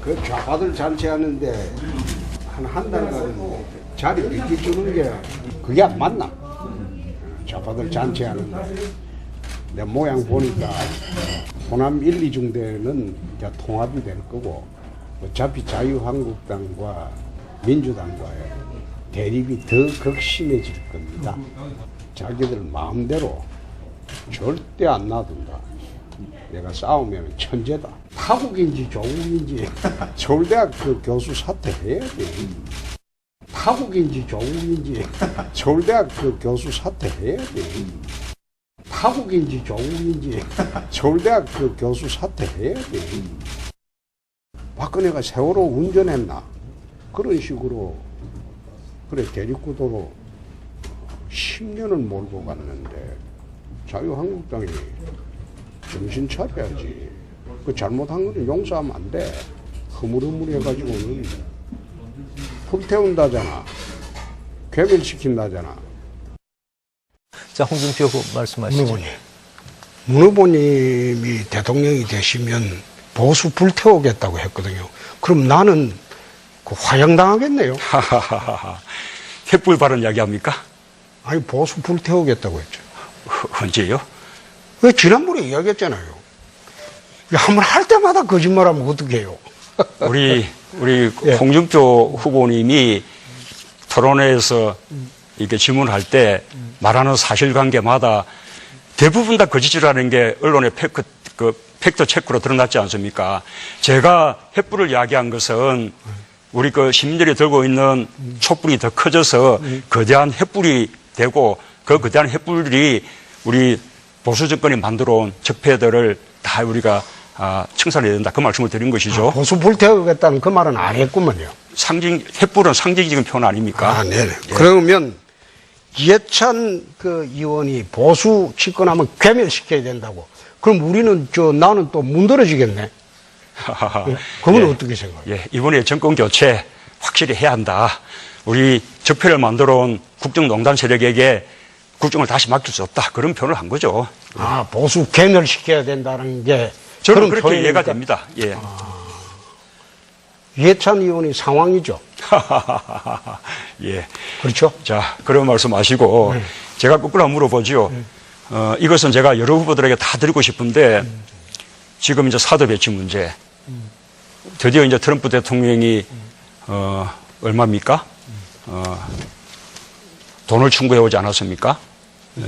그 좌파들 잔치하는데 한 달간 자리 비켜주는 게 그게 안 맞나? 좌파들 잔치하는데 내 모양 보니까 호남 1, 2중대는 이제 통합이 될 거고 어차피 자유한국당과 민주당과의 대립이 더 극심해질 겁니다. 자기들 마음대로 절대 안 놔둔다. 내가 싸우면 천재다. 타국인지 조국인지 서울대학 그 교수 사퇴해야 돼. 타국인지 조국인지 서울대학 그 교수 사퇴해야 돼. 타국인지 조국인지 서울대학 그 교수 사퇴해야 돼. 박근혜가 세월호 운전했나? 그런 식으로 그래 대립구도로 10년을 몰고 갔는데 자유한국당이 정신 차려야지. 그 잘못한 거는 용서하면 안 돼. 흐물흐물해가지고는 불태운다잖아. 괴멸시킨다잖아. 자, 홍준표 후보 말씀하시죠. 문 후보님이 대통령이 되시면 보수 불태우겠다고 했거든요. 그럼 나는 그 화형당하겠네요. 횃불 발언 이야기합니까? 아니 보수 불태우겠다고 했죠. 언제요? 왜 지난번에 이야기했잖아요. 한번 할 때마다 거짓말하면 어떡해요. 우리 예. 홍준표 후보님이 토론회에서 이렇게 질문할 때 말하는 사실관계마다 대부분 다 거짓이라는 게 언론의 팩트 체크로 드러났지 않습니까? 제가 횃불을 이야기한 것은 우리 그 시민들이 들고 있는 촛불이 더 커져서 거대한 횃불이 되고 그 거대한 횃불이 우리 보수 정권이 만들어 온 적폐들을 다 우리가 청산해야 된다. 그 말씀을 드린 것이죠. 보수 불태우겠다는 그 말은 안 했구먼요. 횃불은 상징적인 표현 아닙니까? 네네. 예. 그러면 이해찬 그 의원이 보수 집권하면 괴멸시켜야 된다고. 그럼 우리는 나는 또 문드러지겠네. 그건 예. 어떻게 생각해요? 예, 이번에 정권 교체 확실히 해야 한다. 우리 적폐를 만들어 온 국정농단 세력에게 국정을 다시 맡길 수 없다. 그런 표현을 한 거죠. 보수 괴멸시켜야 된다는 게 저는 그런 그렇게 표현이니까. 이해가 됩니다. 예. 이해찬 의원이 상황이죠. 예. 그렇죠? 자, 그런 말씀 하시고 제가 거꾸로 물어보죠. 이것은 제가 여러 후보들에게 다 드리고 싶은데 지금 이제 사드 배치 문제 드디어 이제 트럼프 대통령이 얼마입니까? 돈을 충고해 오지 않았습니까?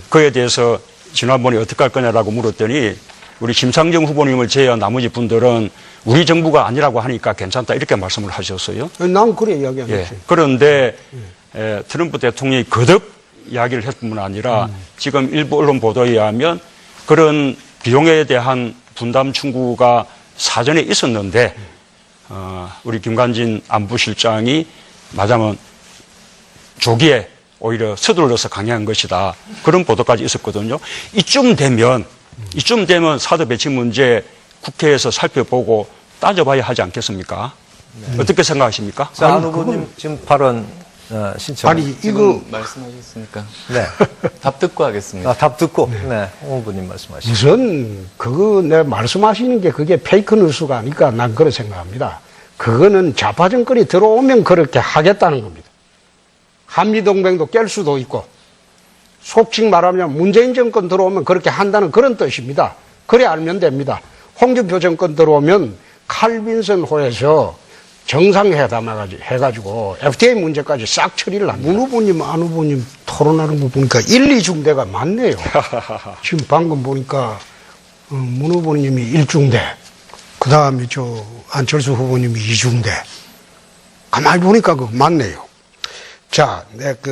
그에 대해서 지난번에 어떻게 할 거냐라고 물었더니 우리 심상정 후보님을 제외한 나머지 분들은 우리 정부가 아니라고 하니까 괜찮다 이렇게 말씀을 하셨어요. 난 그래 이야기 안 예. 했지. 그런데 트럼프 대통령이 거듭 이야기를 했을 뿐만 아니라 지금 일부 언론 보도에 의하면 그런 비용에 대한 분담 충고가 사전에 있었는데 우리 김관진 안보실장이 말하자면 조기에 오히려 서둘러서 강행한 것이다. 그런 보도까지 있었거든요. 이쯤 되면 사드 배치 문제 국회에서 살펴보고 따져봐야 하지 않겠습니까? 어떻게 생각하십니까? 자, 안 후보님 지금 발언 신청. 아니 이거 말씀하셨으니까 네. 답 듣고 하겠습니다. 답 듣고. 네. 홍 후보님 말씀하시죠. 우선 그거 내 말씀하시는 게 그게 페이크 뉴스가 아닐까 난 그렇게 생각합니다. 그거는 좌파 정권이 들어오면 그렇게 하겠다는 겁니다. 한미동맹도 깰 수도 있고 속칭 말하면 문재인 정권 들어오면 그렇게 한다는 그런 뜻입니다. 그래 알면 됩니다. 홍준표 정권 들어오면 칼빈슨 호에서 정상회담 해가지고 FTA 문제까지 싹 처리를 합니다. 문 후보님, 안 후보님 토론하는 거 보니까 1, 2중대가 많네요. 지금 방금 보니까 문 후보님이 1중대, 그 다음에 안철수 후보님이 2중대. 가만히 보니까 그거 맞네요. 자, 내가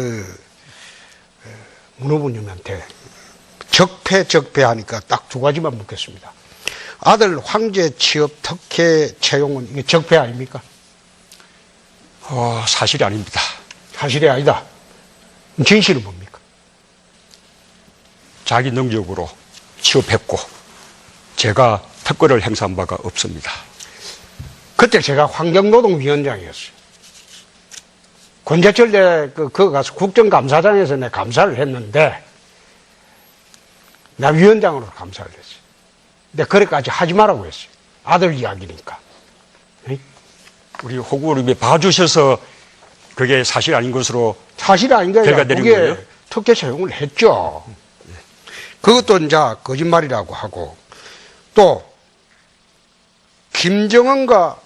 문 후보님한테 적폐 하니까 딱 두 가지만 묻겠습니다. 아들 황제 취업 특혜 채용은 이게 적폐 아닙니까? 사실이 아닙니다. 사실이 아니다. 진실은 뭡니까? 자기 능력으로 취업했고 제가 특권을 행사한 바가 없습니다. 그때 제가 환경노동위원장이었어요. 권재철 그 가서 국정감사장에서 내 감사를 했는데 나 위원장으로 감사를 했어요. 근데 그래까지 하지 말라고 했어요. 아들 이야기니까. 우리 호구님이 봐주셔서 그게 사실 아닌 것으로 사실 아닌가요? 결과 내린 그게 거예요? 특혜 사용을 했죠. 그것도 이제 거짓말이라고 하고 또 김정은과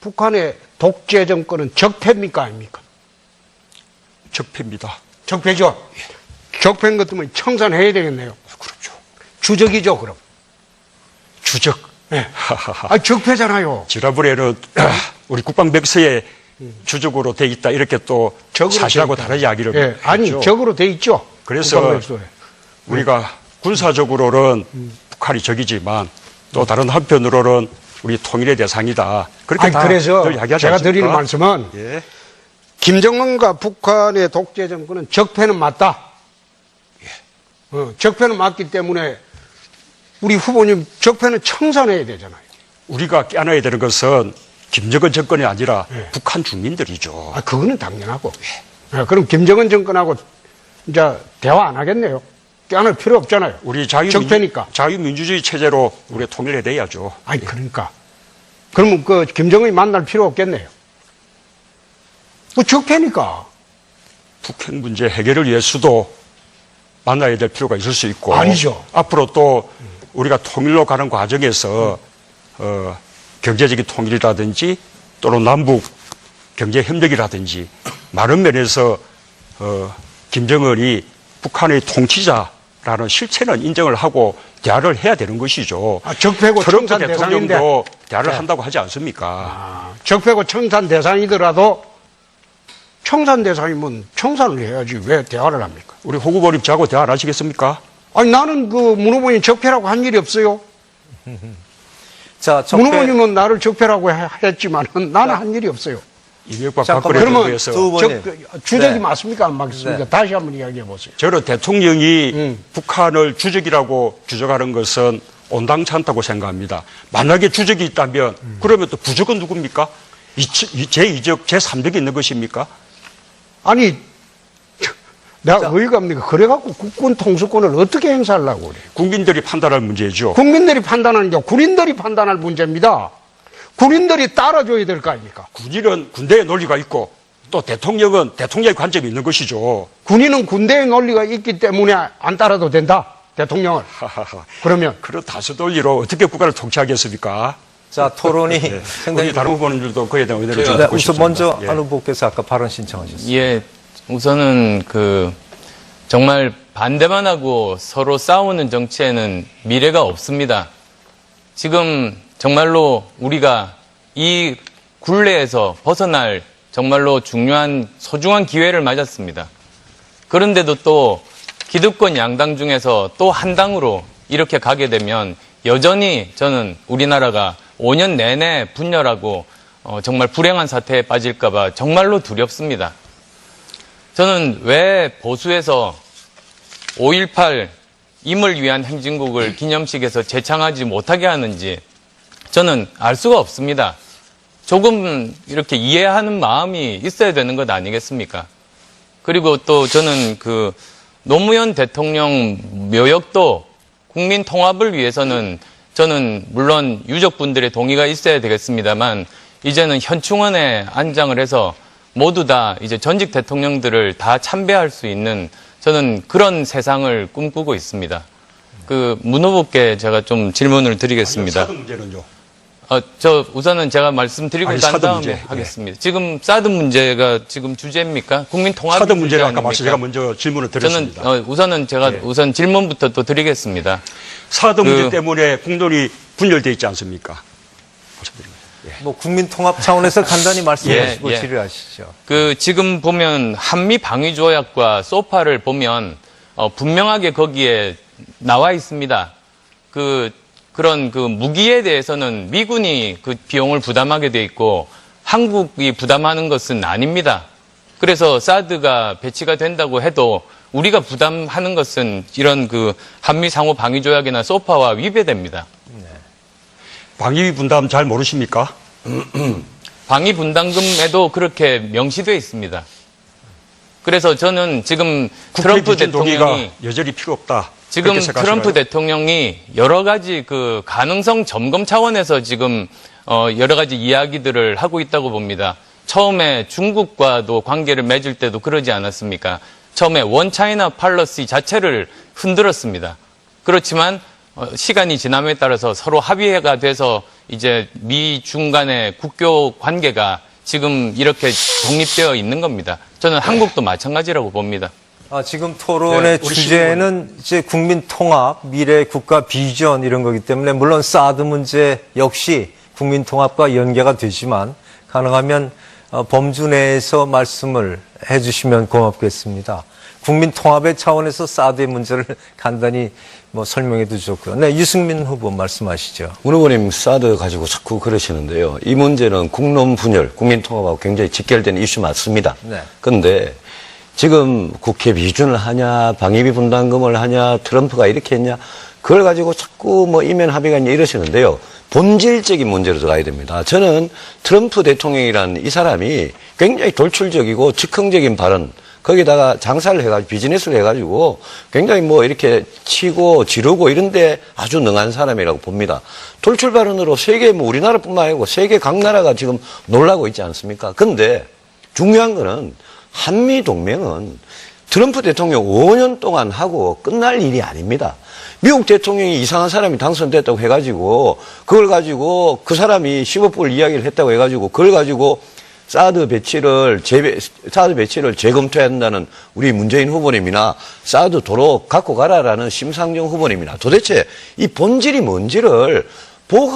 북한의 독재 정권은 적폐입니까 아닙니까? 적폐입니다. 적폐죠. 적폐인 것 때문에 청산해야 되겠네요. 그렇죠. 주적이죠 그럼. 주적. 네. 아 적폐잖아요. 지난번에는 우리 국방백서에 주적으로 돼 있다 이렇게 또 적으로 사실하고 돼 있다. 다른 이야기를 예, 아니 했죠. 적으로 돼 있죠. 그래서 국방백서에. 우리가 군사적으로는 북한이 적이지만 또 다른 한편으로는 우리 통일의 대상이다. 그렇게 아니, 다 그래서 늘 이야기하지 제가 않습니까? 드리는 말씀은 예. 김정은과 북한의 독재 정권은 적폐는 맞다. 적폐는 맞기 때문에 우리 후보님 적폐는 청산해야 되잖아요. 우리가 깨어나야 되는 것은 김정은 정권이 아니라 예. 북한 주민들이죠. 아, 그거는 당연하고. 그럼 김정은 정권하고 이제 대화 안 하겠네요. 깨어날 필요 없잖아요. 우리 적폐니까. 자유민주주의 체제로 우리 통일해내야죠. 아니, 그러니까. 그러면 그 김정은이 만날 필요 없겠네요. 뭐 적폐니까. 북핵 문제 해결을 위해서도 만나야 될 필요가 있을 수 있고. 아니죠. 앞으로 또 우리가 통일로 가는 과정에서 경제적인 통일이라든지 또는 남북 경제 협력이라든지 많은 면에서 김정은이 북한의 통치자라는 실체는 인정을 하고 대화를 해야 되는 것이죠. 아, 적폐고 트럼프 청산 대상인데. 대통령도 대화를 네. 한다고 하지 않습니까? 아, 적폐고 청산 대상이더라도 청산 대상이면 청산을 해야지 왜 대화를 합니까? 우리 호 후보님 저하고 대화 안 하시겠습니까? 아니, 나는 그 문 후보님 적폐라고 한 일이 없어요. 자, 문 후보님은 나를 적폐라고 했지만 나는 한 일이 없어요. 이명박 잠깐만요. 박근혜 그러면 정부에서 두 후보님. 주적이 네. 맞습니까? 안 맞습니까? 네. 다시 한번 이야기해 보세요. 저는 대통령이 북한을 주적이라고 주장하는 것은 온당치 않다고 생각합니다. 만약에 주적이 있다면 그러면 또 부적은 누굽니까? 제2적, 제3적이 있는 것입니까? 아니, 내가 어이가 없니까? 그래갖고 국군 통수권을 어떻게 행사하려고 그래? 국민들이 판단할 문제죠. 국민들이 판단하는 게 군인들이 판단할 문제입니다. 군인들이 따라줘야 될 거 아닙니까? 군인은 군대의 논리가 있고 또 대통령은 대통령의 관점이 있는 것이죠. 군인은 군대의 논리가 있기 때문에 안 따라도 된다. 대통령을. 하하하. 그러면 그런 다수 논리로 어떻게 국가를 통치하겠습니까? 자, 토론이 네. 상당히 우리 다른 후보님들도 그에 대한 의견을 좀 네, 듣고 우선 싶습니다. 먼저 예. 안 후보께서 아까 발언 신청하셨습니다. 예, 우선은 정말 반대만 하고 서로 싸우는 정치에는 미래가 없습니다. 지금 정말로 우리가 이 굴레에서 벗어날 정말로 중요한 소중한 기회를 맞았습니다. 그런데도 또 기득권 양당 중에서 또 한 당으로 이렇게 가게 되면 여전히 저는 우리나라가 5년 내내 분열하고 정말 불행한 사태에 빠질까봐 정말로 두렵습니다. 저는 왜 보수에서 5.18 임을 위한 행진곡을 기념식에서 재창하지 못하게 하는지 저는 알 수가 없습니다. 조금 이렇게 이해하는 마음이 있어야 되는 것 아니겠습니까? 그리고 또 저는 노무현 대통령 묘역도 국민 통합을 위해서는 저는 물론 유족분들의 동의가 있어야 되겠습니다만 이제는 현충원에 안장을 해서 모두 다 이제 전직 대통령들을 다 참배할 수 있는 저는 그런 세상을 꿈꾸고 있습니다. 문 후보께 제가 좀 질문을 드리겠습니다. 사드 문제는요? 우선은 제가 말씀드리고 아니, 난 사드 다음에 문제. 하겠습니다. 지금 사드 문제가 지금 주제입니까? 국민 통합 사드 문제를 아까 아닙니까? 제가 먼저 질문을 저는 드렸습니다. 우선은 제가 예. 우선 질문부터 또 드리겠습니다. 사드 문제 때문에 국론이 분열되어 있지 않습니까? 뭐 국민 통합 차원에서 간단히 말씀하시고 예, 예. 질의하시죠. 지금 보면 한미 방위 조약과 소파를 보면 분명하게 거기에 나와 있습니다. 그런 무기에 대해서는 미군이 그 비용을 부담하게 돼 있고 한국이 부담하는 것은 아닙니다. 그래서 사드가 배치가 된다고 해도 우리가 부담하는 것은 이런 한미 상호 방위 조약이나 소파와 위배됩니다. 방위 분담 잘 모르십니까? 방위 분담금에도 그렇게 명시되어 있습니다. 그래서 저는 지금 트럼프 국회 동의가 대통령이 여전히 필요 없다. 지금 그렇게 트럼프 생각하시나요? 대통령이 여러 가지 가능성 점검 차원에서 지금 여러 가지 이야기들을 하고 있다고 봅니다. 처음에 중국과도 관계를 맺을 때도 그러지 않았습니까? 처음에 원 차이나 팔러시 자체를 흔들었습니다. 그렇지만 시간이 지남에 따라서 서로 합의가 돼서 이제 미중 간의 국교 관계가 지금 이렇게 독립되어 있는 겁니다. 저는 한국도 마찬가지라고 봅니다. 지금 토론의 주제는 이제 국민 통합, 미래 국가 비전 이런 거기 때문에 물론 사드 문제 역시 국민 통합과 연계가 되지만 가능하면 범주 내에서 말씀을 해주시면 고맙겠습니다. 국민 통합의 차원에서 사드의 문제를 간단히 설명해 주셨고요. 네, 유승민 후보 말씀하시죠. 문 후보님 사드 가지고 자꾸 그러시는데요. 이 문제는 국론 분열, 국민 통합하고 굉장히 직결된 이슈 맞습니다. 네. 그런데 지금 국회 비준을 하냐, 방위비 분담금을 하냐, 트럼프가 이렇게 했냐, 그걸 가지고 자꾸 이면 합의가 있냐 이러시는데요. 본질적인 문제로 들어가야 됩니다. 저는 트럼프 대통령이라는 이 사람이 굉장히 돌출적이고 즉흥적인 발언, 거기다가 장사를 해가지고 비즈니스를 해가지고 굉장히 이렇게 치고 지르고 이런데 아주 능한 사람이라고 봅니다. 돌출 발언으로 세계 우리나라뿐만 아니고 세계 각 나라가 지금 놀라고 있지 않습니까? 근데 중요한 거는 한미 동맹은 트럼프 대통령 5년 동안 하고 끝날 일이 아닙니다. 미국 대통령이 이상한 사람이 당선됐다고 해가지고 그걸 가지고 그 사람이 10억불 이야기를 했다고 해가지고 그걸 가지고 사드 배치를 재검토해야 한다는 우리 문재인 후보님이나 사드 도로 갖고 가라라는 심상정 후보님이나 도대체 이 본질이 뭔지를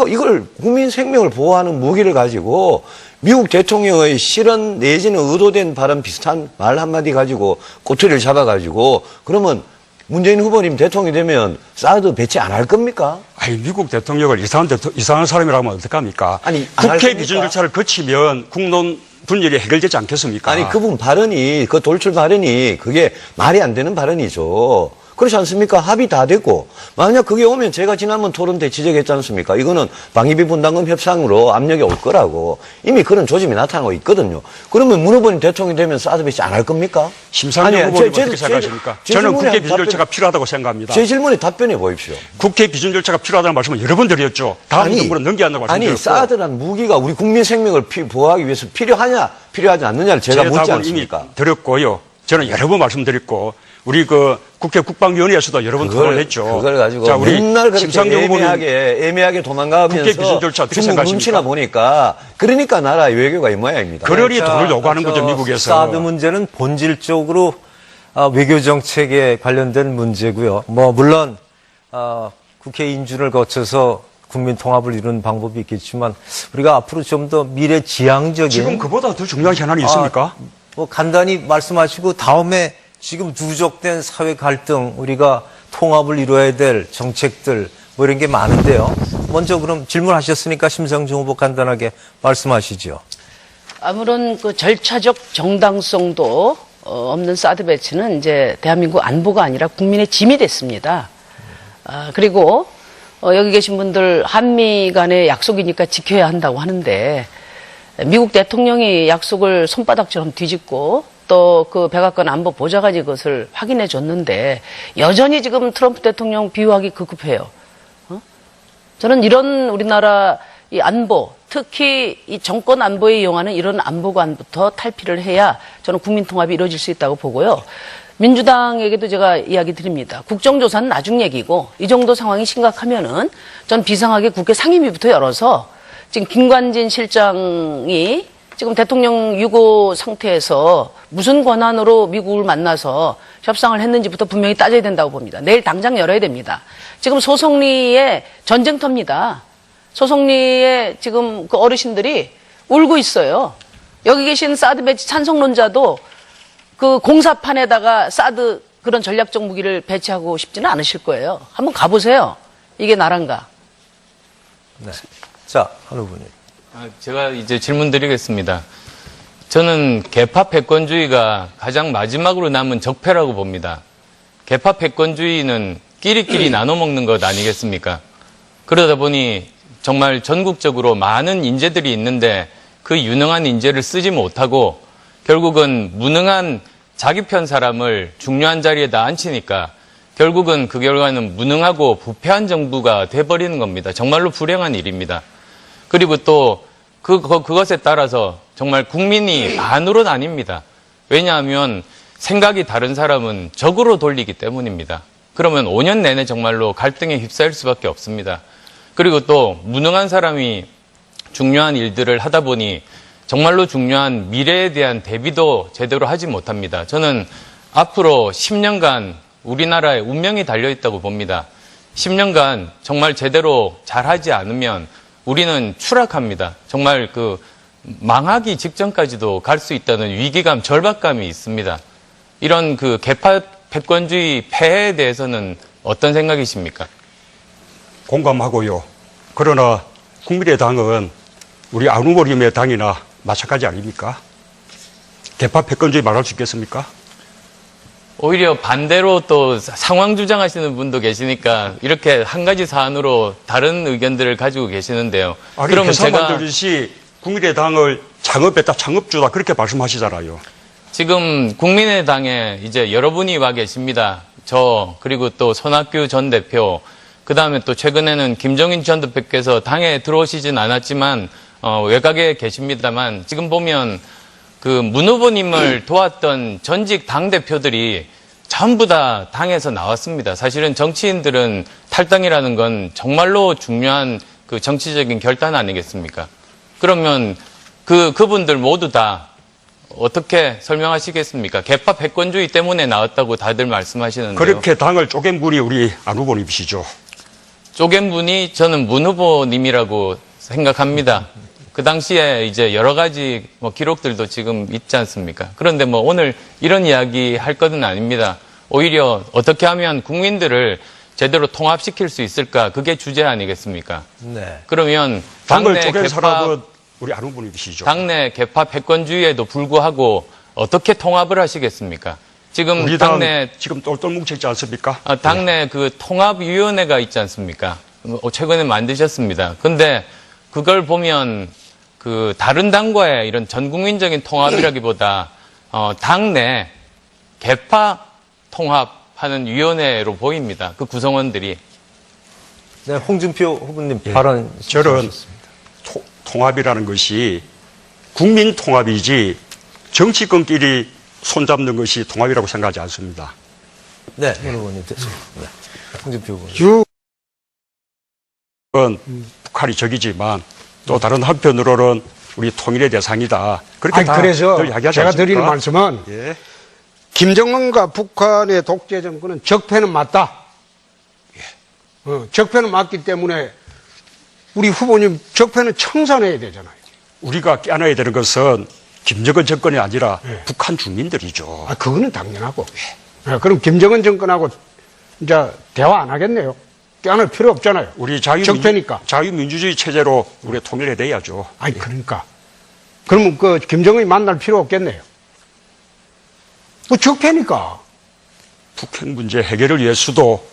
이걸 국민 생명을 보호하는 무기를 가지고 미국 대통령의 실언 내지는 의도된 발언 비슷한 말 한마디 가지고 꼬투리를 잡아가지고 그러면 문재인 후보님 대통령이 되면 사드 배치 안 할 겁니까? 아니, 미국 대통령을 이상한 사람이라고 하면 어떡합니까? 아니, 안 할 국회 겁니까? 비준 절차를 거치면 국론 분열이 해결되지 않겠습니까? 아니, 그분 발언이, 그 돌출 발언이 그게 말이 안 되는 발언이죠. 그렇지 않습니까? 합의 다 됐고. 만약 그게 오면 제가 지난번 토론 때 지적했지 않습니까? 이거는 방위비 분담금 협상으로 압력이 올 거라고. 이미 그런 조짐이 나타나고 있거든요. 그러면 문 후보님 대통령이 되면 사드 배치 안 할 겁니까? 심상정 아니, 후보님 어떻게 생각하십니까? 저는 국회 비준 절차가 필요하다고 생각합니다. 제 질문에 답변해 보십시오. 국회 비준 절차가 필요하다는 말씀을 여러 번 드렸죠. 다음 정부는 넘겨야 한다고 아니, 말씀드렸고. 사드란 무기가 우리 국민 생명을 보호하기 위해서 필요하냐, 필요하지 않느냐를 제가 제 묻지 답은 이미 않습니까? 드렸고요. 저는 여러 번 말씀드렸고 우리 국회 국방위원회에서도 여러 번 토론을 했죠. 그걸 가지고 자, 우리 맨날 그렇게 심상정 후보님 애매하게 도망가면서 국회 비준 절차 어떻게 중국 생각하십니까? 눈치나 보니까 그러니까 나라 외교가 이 모양입니다. 그러니 돈을 요구하는 거죠, 미국에서. 사드 문제는 본질적으로 외교 정책에 관련된 문제고요. 물론 국회 인준을 거쳐서 국민 통합을 이루는 방법이 있겠지만 우리가 앞으로 좀 더 미래지향적인 지금 그보다 더 중요한 현안이 있습니까? 간단히 말씀하시고 다음에 지금 누적된 사회 갈등 우리가 통합을 이루어야 될 정책들 이런 게 많은데요. 먼저 그럼 질문하셨으니까 심상정 후보 간단하게 말씀하시죠. 아무런 그 절차적 정당성도 없는 사드 배치는 이제 대한민국 안보가 아니라 국민의 짐이 됐습니다. 그리고 여기 계신 분들 한미 간의 약속이니까 지켜야 한다고 하는데 미국 대통령이 약속을 손바닥처럼 뒤집고 또 그 백악관 안보 보좌관이 그것을 확인해 줬는데 여전히 지금 트럼프 대통령 비호하기 급급해요. 저는 이런 우리나라 이 안보, 특히 이 정권 안보에 이용하는 이런 안보관부터 탈피를 해야 저는 국민 통합이 이루어질 수 있다고 보고요. 민주당에게도 제가 이야기 드립니다. 국정조사는 나중 얘기고 이 정도 상황이 심각하면은 전 비상하게 국회 상임위부터 열어서 지금 김관진 실장이 지금 대통령 유고 상태에서 무슨 권한으로 미국을 만나서 협상을 했는지부터 분명히 따져야 된다고 봅니다. 내일 당장 열어야 됩니다. 지금 소송리의 전쟁터입니다. 소송리에 지금 그 어르신들이 울고 있어요. 여기 계신 사드 배치 찬성론자도 그 공사판에다가 사드 그런 전략적 무기를 배치하고 싶지는 않으실 거예요. 한번 가보세요. 이게 나란가. 네. 자, 한 후보님. 제가 이제 질문 드리겠습니다. 저는 개파 패권주의가 가장 마지막으로 남은 적폐라고 봅니다. 개파 패권주의는 끼리끼리 나눠 먹는 것 아니겠습니까? 그러다 보니 정말 전국적으로 많은 인재들이 있는데 그 유능한 인재를 쓰지 못하고 결국은 무능한 자기 편 사람을 중요한 자리에다 앉히니까 결국은 그 결과는 무능하고 부패한 정부가 돼버리는 겁니다. 정말로 불행한 일입니다. 그리고 또 그것에 따라서 정말 국민이 반으로 나뉩니다. 왜냐하면 생각이 다른 사람은 적으로 돌리기 때문입니다. 그러면 5년 내내 정말로 갈등에 휩싸일 수밖에 없습니다. 그리고 또 무능한 사람이 중요한 일들을 하다 보니 정말로 중요한 미래에 대한 대비도 제대로 하지 못합니다. 저는 앞으로 10년간 우리나라의 운명이 달려있다고 봅니다. 10년간 정말 제대로 잘하지 않으면 우리는 추락합니다. 정말 망하기 직전까지도 갈 수 있다는 위기감, 절박감이 있습니다. 이런 개파 패권주의 폐해에 대해서는 어떤 생각이십니까? 공감하고요. 그러나 국민의당은 우리 안후보님의 당이나 마찬가지 아닙니까? 개파 패권주의 말할 수 있겠습니까? 오히려 반대로 또 상황 주장하시는 분도 계시니까 이렇게 한 가지 사안으로 다른 의견들을 가지고 계시는데요. 아니, 그러면 회사 제가 만들듯이 국민의당을 창업했다, 창업주다 그렇게 말씀하시잖아요. 지금 국민의당에 이제 여러분이 와 계십니다. 저 그리고 또 손학규 전 대표, 그 다음에 또 최근에는 김종인 전 대표께서 당에 들어오시진 않았지만 외곽에 계십니다만 지금 보면 문 후보님을 도왔던 전직 당대표들이 전부 다 당에서 나왔습니다. 사실은 정치인들은 탈당이라는 건 정말로 중요한 정치적인 결단 아니겠습니까? 그러면 그분들 모두 다 어떻게 설명하시겠습니까? 개파 패권주의 때문에 나왔다고 다들 말씀하시는데요. 그렇게 당을 쪼갠 분이 우리 안 후보님이시죠. 쪼갠 분이 저는 문 후보님이라고 생각합니다. 그 당시에 이제 여러 가지 기록들도 지금 있지 않습니까? 그런데 오늘 이런 이야기 할 것은 아닙니다. 오히려 어떻게 하면 국민들을 제대로 통합시킬 수 있을까? 그게 주제 아니겠습니까? 네. 그러면 당을 쪼갠 사람은 우리 안 후보님이시죠. 당내 개파 패권주의에도 불구하고 어떻게 통합을 하시겠습니까? 지금 우리 당 당내 지금 똘똘 뭉쳐있지 않습니까? 당내 통합위원회가 있지 않습니까? 최근에 만드셨습니다. 근데 그걸 보면 다른 당과의 이런 전국민적인 통합이라기보다 당내 개파 통합하는 위원회로 보입니다. 그 구성원들이. 네, 홍준표 후보님 예. 발언 저는 통합이라는 것이 국민 통합이지 정치권끼리 손잡는 것이 통합이라고 생각하지 않습니다. 네, 문 후보님 됐습니다. 네. 홍준표 후보님. 북한이 적이지만 또 다른 한편으로는 우리 통일의 대상이다. 그렇게 아니, 다 그래서 늘 이야기하지 제가 않습니까? 드리는 말씀은 예. 김정은과 북한의 독재 정권은 적폐는 맞다. 적폐는 맞기 때문에 우리 후보님 적폐는 청산해야 되잖아요. 우리가 깨어나야 되는 것은 김정은 정권이 아니라 북한 주민들이죠. 그거는 당연하고. 그럼 김정은 정권하고 이제 대화 안 하겠네요. 깨어날 필요 없잖아요. 우리 적폐니까. 자유민주주의 체제로 우리 통일해내야죠. 아니, 그러니까. 그러면 김정은이 만날 필요 없겠네요. 적폐니까. 북핵 문제 해결을 위해서도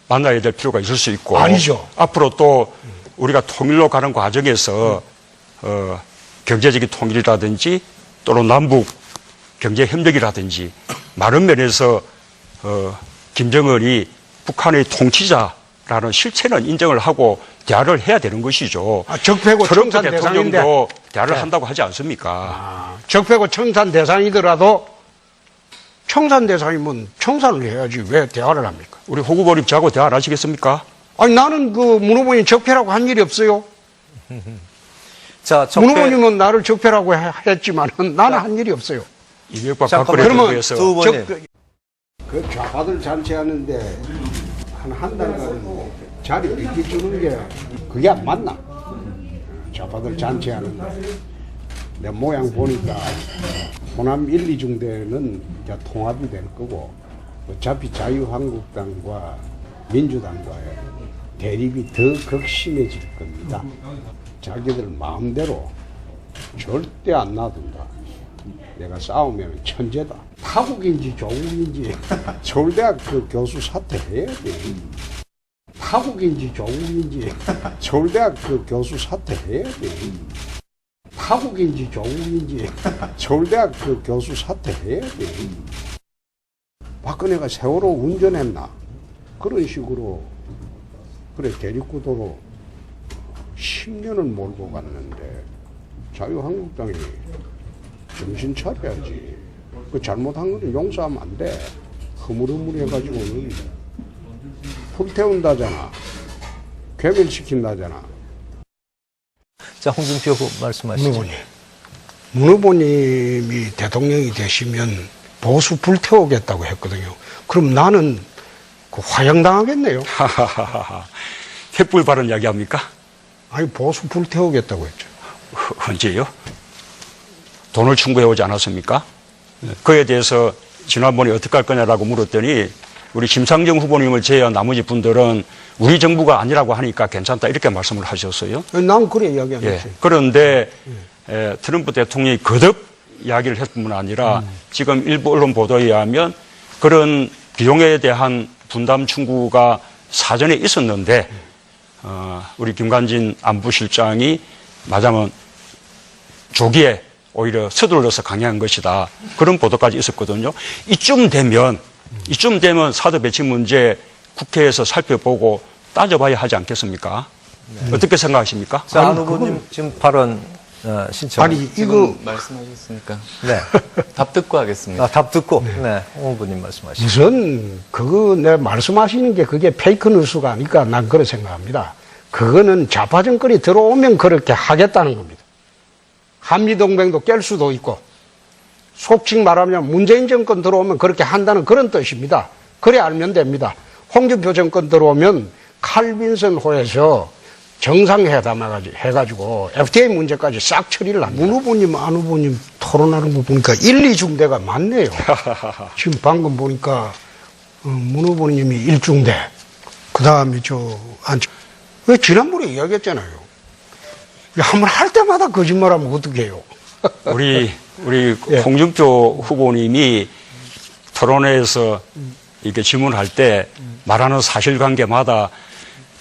만나야 될 필요가 있을 수 있고. 아니죠. 앞으로 또 우리가 통일로 가는 과정에서 경제적인 통일이라든지 또는 남북 경제 협력이라든지 많은 면에서 김정은이 북한의 통치자라는 실체는 인정을 하고 대화를 해야 되는 것이죠. 적폐고 트럼프 청산 대상인데. 대통령도 대화를 한다고 하지 않습니까? 적폐고 청산 대상이더라도 청산 대상이면 청산을 해야지 왜 대화를 합니까? 우리 호 후보님 저하고 대화 안 하시겠습니까? 아니, 나는 문 후보님 적폐라고 한 일이 없어요. 자, 문 후보님은 나를 적폐라고 했지만 나는 한 일이 없어요. 이명박 잠깐만요. 박근혜 그러면 정부에서 두 후보님. 그 좌파들 잔치하는데 한 달간 자리 비켜주는 게 그게 안 맞나? 좌파들 잔치하는데 내 모양 보니까 호남 1, 2중대는 이제 통합이 될 거고 어차피 자유한국당과 민주당과의 대립이 더 극심해질 겁니다. 자기들 마음대로 절대 안 놔둔다. 내가 싸우면 천재다. 타국인지 조국인지 서울대학 교수 사퇴해야 돼. 타국인지 조국인지 서울대학 교수 사퇴해야 돼. 타국인지 조국인지 서울대학 교수 사퇴해야 돼. 박근혜가 세월호 운전했나? 그런 식으로 그래 대립구도로 10년을 몰고 갔는데 자유한국당이 정신 차려야지. 그 잘못한 거는 용서하면 안 돼. 허물허물해가지고는 불태운다잖아. 괴멸시킨다잖아. 자, 홍준표 후보 말씀하시죠. 문 후보님이 대통령이 되시면 보수 불태우겠다고 했거든요. 그럼 나는 그 화형당하겠네요. 횃불 발언 이야기합니까? 아니, 보수 불태우겠다고 했죠. 언제요? 돈을 충고해 오지 않았습니까? 그에 대해서 지난번에 어떻게 할 거냐라고 물었더니 우리 심상정 후보님을 제외한 나머지 분들은 우리 정부가 아니라고 하니까 괜찮다 이렇게 말씀을 하셨어요. 난 그래 이야기 안 예. 했어요. 그런데 트럼프 대통령이 거듭 이야기를 했을 뿐만 아니라 지금 일부 언론 보도에 의하면 그런 비용에 대한 분담 충고가 사전에 있었는데 우리 김관진 안보실장이 말하자면 조기에 오히려 서둘러서 강행한 것이다. 그런 보도까지 있었거든요. 이쯤 되면 사드 배치 문제 국회에서 살펴보고 따져봐야 하지 않겠습니까? 어떻게 생각하십니까? 자, 안 후보님 지금 발언 신청. 아니, 이거 지금 말씀하셨으니까 네. 답 듣고 하겠습니다. 답 듣고, 네. 홍 후보님 말씀하시죠. 무슨 그거 내 말씀하시는 게 그게 페이크 뉴스가 아닐까 난 그렇게 생각합니다. 그거는 좌파 정권이 들어오면 그렇게 하겠다는 겁니다. 한미동맹도 깰 수도 있고 속칭 말하면 문재인 정권 들어오면 그렇게 한다는 그런 뜻입니다. 그래 알면 됩니다. 홍준표 정권 들어오면 칼빈슨호에서 정상회담 해가지고 FTA 문제까지 싹 처리를 합니다. 문 후보님, 안 후보님 토론하는 거 보니까 1, 2중대가 많네요. 지금 방금 보니까 문 후보님이 1중대, 그 다음에 왜 지난번에 이야기했잖아요. 한번 할 때마다 거짓말하면 어떡해요. 우리 예. 홍준표 후보님이 토론회에서 이렇게 질문할 때 말하는 사실관계마다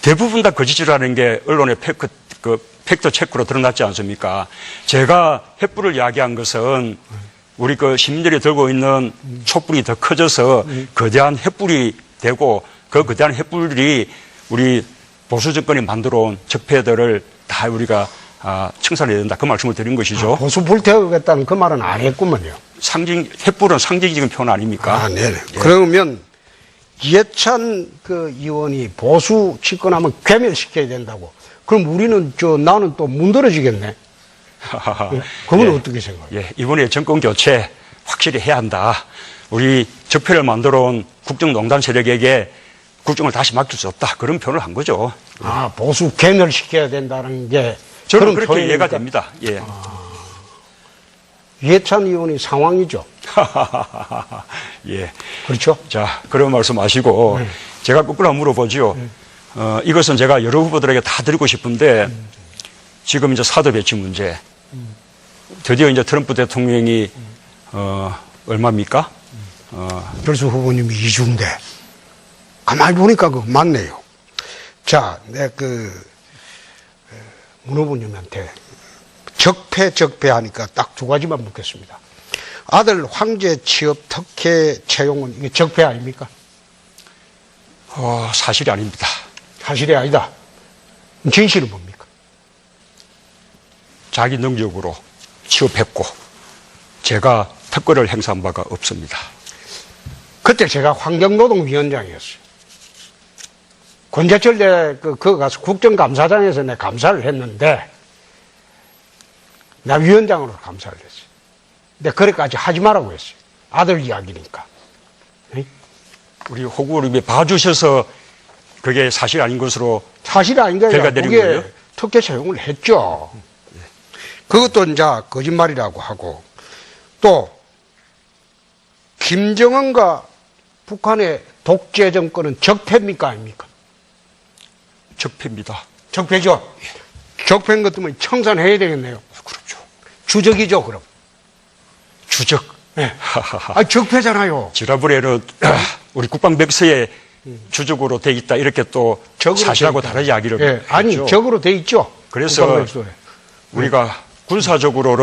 대부분 다 거짓이라는 게 언론의 팩트 체크로 드러났지 않습니까? 제가 횃불을 이야기한 것은 우리 그 시민들이 들고 있는 촛불이 더 커져서 거대한 횃불이 되고 그 거대한 횃불이 우리 보수 정권이 만들어 온 적폐들을 다 우리가 청산해야 된다. 그 말씀을 드린 것이죠. 보수 불태우겠다는 그 말은 안 했구만요. 횃불은 상징적인 표현 아닙니까? 네네. 그러면 이해찬 그 의원이 보수 집권하면 괴멸시켜야 된다고. 그럼 우리는 나는 또 문드러지겠네. 그건 어떻게 생각해요? 예, 이번에 정권 교체 확실히 해야 한다. 우리 적폐를 만들어 온 국정농단 세력에게 국정을 다시 맡길 수 없다. 그런 표현을 한 거죠. 보수 괴멸시켜야 된다는 게 저는 그런 그렇게 표현이니까. 이해가 됩니다. 예. 이해찬 의원이 상황이죠. 예. 그렇죠? 자, 그런 말씀 하시고 제가 거꾸로 한번 물어보죠. 이것은 제가 여러 후보들에게 다 드리고 싶은데 지금 이제 사드 배치 문제. 드디어 이제 트럼프 대통령이 얼마입니까? 별수 후보님이 2중대. 가만히 보니까 그거 맞네요. 자, 문 후보님한테 적폐 하니까 딱 두 가지만 묻겠습니다. 아들 황제 취업 특혜 채용은 이게 적폐 아닙니까? 사실이 아닙니다. 사실이 아니다. 진실은 뭡니까? 자기 능력으로 취업했고 제가 특권을 행사한 바가 없습니다. 그때 제가 환경노동위원장이었어요. 권재철 그거 가서 국정감사장에서 내 감사를 했는데 나 위원장으로 감사를 했어요. 근데 그래까지 하지 말라고 했어요. 아들 이야기니까. 우리 호구님이 봐주셔서 그게 사실 아닌 것으로 사실이 아닌가 결과 내린 그게 거예요? 특혜 채용을 했죠. 그것도 이제 거짓말이라고 하고 또 김정은과 북한의 독재 정권은 적폐입니까 아닙니까? 적폐입니다. 적폐죠. 적폐인 것 때문에 청산해야 되겠네요. 그렇죠. 주적이죠 그럼. 주적. 네. 적폐잖아요. 지난번에는 우리 국방백서에 주적으로 돼 있다 이렇게 또 적으로 사실하고 돼 있다. 다른 이야기를 예, 아니 했죠. 적으로 돼 있죠. 그래서 국방백서에. 우리가 군사적으로는